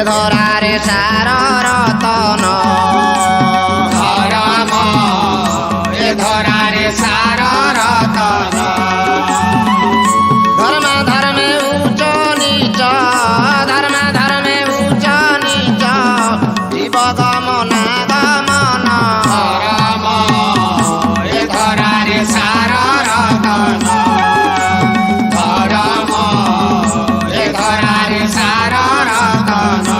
ଧରାରେ ସାର ରତନ ଧରମ ଏ ଧରାରେ ସାର ରତନ ଧର୍ମ ଧର୍ମେ ଉଚ୍ଚ ନିଚ ଧର୍ମ ଧର୍ମେ ଉଚ୍ଚ ନିଚ ଜୀବ ଗମନା ଗମନ ଧରମ ଏ ଧରାରେ ସାର ରତନ ଧରମ ଏ ଧରାରେ ସାର ରତନ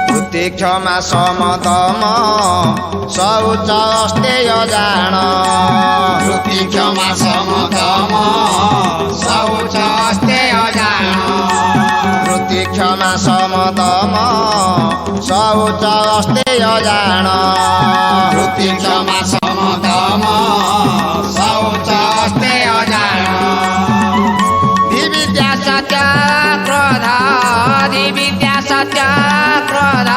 ବୃତ୍ତି କ୍ଷମା ସମଦମ ଶୌଚ ଅସ୍ତେୟ ଜାଣ ବୃତ୍ତି କ୍ଷମା ସମତମ ଶୌଚ ସ୍ତେୟ ଜାଣ ବୃତ୍ତି କ୍ଷମା ସମଦମ ଶୌଚ ଅସ୍ତେୟ ଜାଣ ବୃତ୍ତି କ୍ଷମା ସମତମ ଶୌଚ ସ୍ତେୟ ଜାଣ धिविद्या सत्य क्रोध धिविद्या सत्य क्रोध